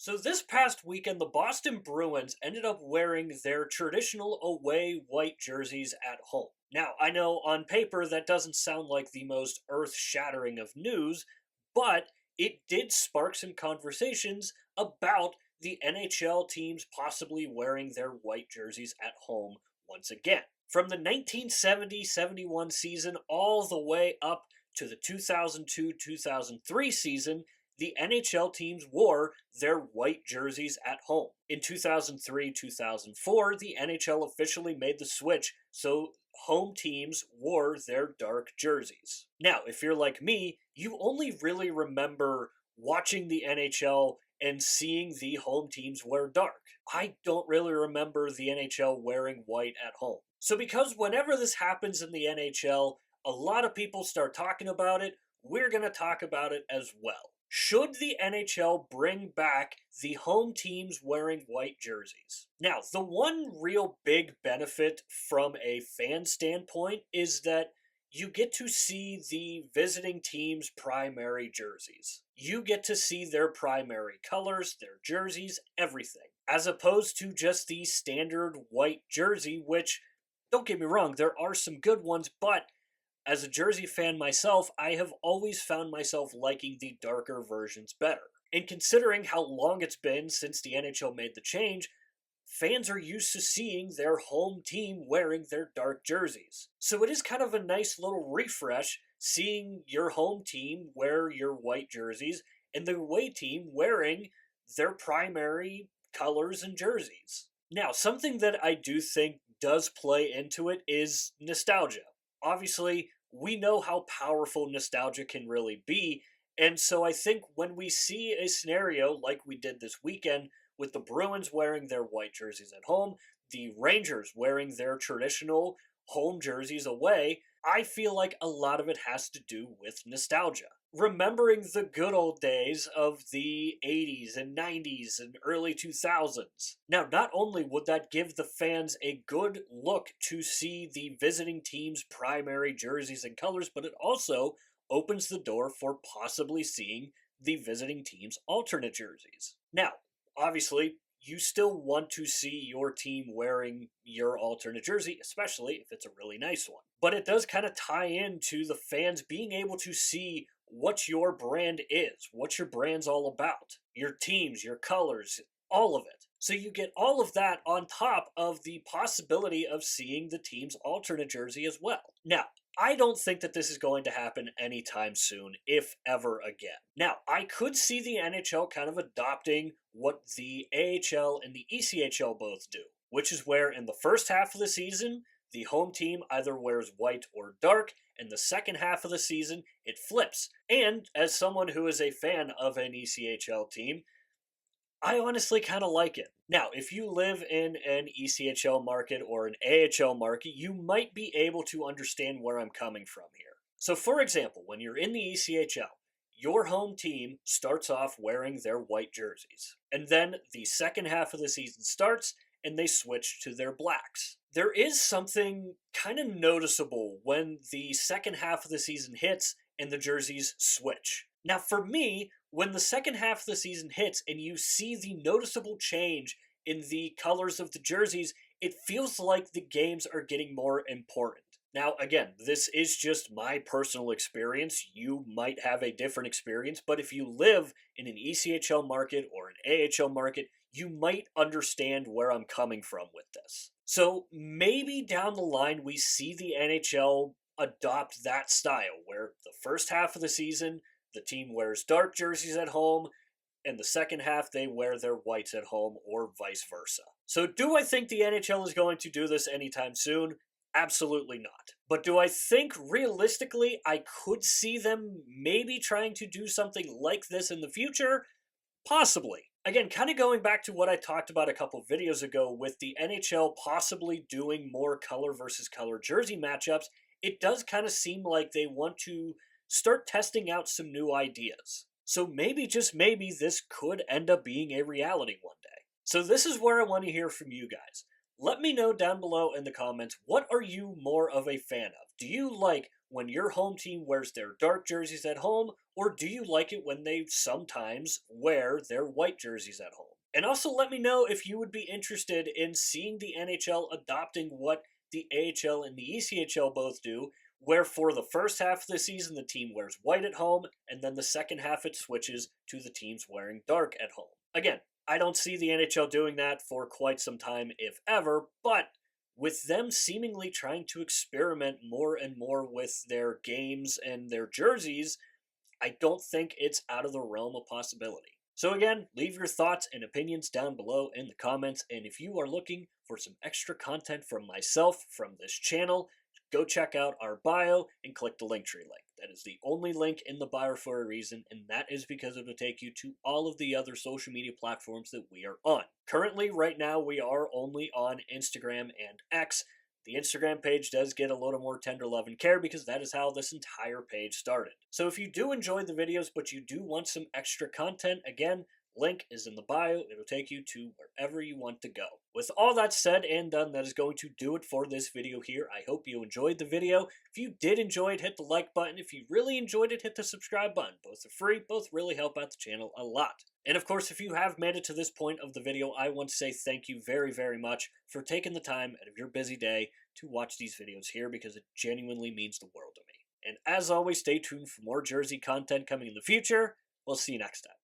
So this past weekend, the Boston Bruins ended up wearing their traditional away white jerseys at home. Now, I know on paper that doesn't sound like the most earth-shattering of news, but it did spark some conversations about the NHL teams possibly wearing their white jerseys at home once again. From the 1970-71 season all the way up to the 2002-2003 season, the NHL teams wore their white jerseys at home. In 2003 2004, the NHL officially made the switch, so home teams wore their dark jerseys. Now, if you're like me, you only really remember watching the NHL and seeing the home teams wear dark. I don't really remember the NHL wearing white at home. So, because whenever this happens in the NHL, a lot of people start talking about it, we're going to talk about it as well. Should the NHL bring back the home teams wearing white jerseys? Now, the one real big benefit from a fan standpoint is that you get to see the visiting team's primary jerseys. You get to see their primary colors, their jerseys, everything, as opposed to just the standard white jersey, which, don't get me wrong, there are some good ones, but as a Jersey fan myself, I have always found myself liking the darker versions better. And considering how long it's been since the NHL made the change, fans are used to seeing their home team wearing their dark jerseys. So it is kind of a nice little refresh seeing your home team wear your white jerseys and the away team wearing their primary colors and jerseys. Now, something that I do think does play into it is nostalgia. Obviously, we know how powerful nostalgia can really be. And so I think when we see a scenario like we did this weekend with the Bruins wearing their white jerseys at home, the Rangers wearing their traditional home jerseys away, I feel like a lot of it has to do with nostalgia. Remembering the good old days of the 80s and 90s and early 2000s. Now, not only would that give the fans a good look to see the visiting team's primary jerseys and colors, but it also opens the door for possibly seeing the visiting team's alternate jerseys. Now, obviously, you still want to see your team wearing your alternate jersey, especially if it's a really nice one. But it does kind of tie into the fans being able to see what your brand is, what your brand's all about, your teams, your colors, all of it. So you get all of that on top of the possibility of seeing the team's alternate jersey as well. Now, I don't think that this is going to happen anytime soon, if ever again. Now, I could see the NHL kind of adopting what the AHL and the ECHL both do, which is where in the first half of the season, the home team either wears white or dark, and the second half of the season, it flips. And as someone who is a fan of an ECHL team, I honestly kind of like it. Now, if you live in an ECHL market or an AHL market, you might be able to understand where I'm coming from here. So, for example, when you're in the ECHL, your home team starts off wearing their white jerseys. And then the second half of the season starts and they switch to their blacks. There is something kind of noticeable when the second half of the season hits and the jerseys switch. Now, for me, when the second half of the season hits and you see the noticeable change in the colors of the jerseys, it feels like the games are getting more important. Now, again, this is just my personal experience. You might have a different experience, but if you live in an ECHL market or an AHL market, you might understand where I'm coming from with this. So maybe down the line, we see the NHL adopt that style where the first half of the season, the team wears dark jerseys at home, and the second half they wear their whites at home, or vice versa. So, do I think the NHL is going to do this anytime soon? Absolutely not. But do I think realistically I could see them maybe trying to do something like this in the future? Possibly. Again, kind of going back to what I talked about a couple videos ago with the NHL possibly doing more color versus color jersey matchups, it does kind of seem like they want to start testing out some new ideas. So maybe, just maybe, this could end up being a reality one day. So this is where I want to hear from you guys. Let me know down below in the comments, what are you more of a fan of? Do you like when your home team wears their dark jerseys at home, or do you like it when they sometimes wear their white jerseys at home? And also let me know if you would be interested in seeing the NHL adopting what the AHL and the ECHL both do, where for the first half of the season the team wears white at home, and then the second half it switches to the teams wearing dark at home. Again, I don't see the NHL doing that for quite some time, if ever, but with them seemingly trying to experiment more and more with their games and their jerseys, I don't think it's out of the realm of possibility. So again, leave your thoughts and opinions down below in the comments, and if you are looking for some extra content from myself from this channel, go check out our bio and click the Linktree link. That is the only link in the bio for a reason, and that is because it will take you to all of the other social media platforms that we are on. Currently, right now, we are only on Instagram and X. The Instagram page does get a little more tender love and care because that is how this entire page started. So if you do enjoy the videos, but you do want some extra content, again, link is in the bio. It'll take you to wherever you want to go. With all that said and done, that is going to do it for this video here. I hope you enjoyed the video. If you did enjoy it, hit the like button. If you really enjoyed it, hit the subscribe button. Both are free, both really help out the channel a lot. And of course, if you have made it to this point of the video, I want to say thank you very, very much for taking the time out of your busy day to watch these videos here, because it genuinely means the world to me. And as always, stay tuned for more Jersey content coming in the future. We'll see you next time.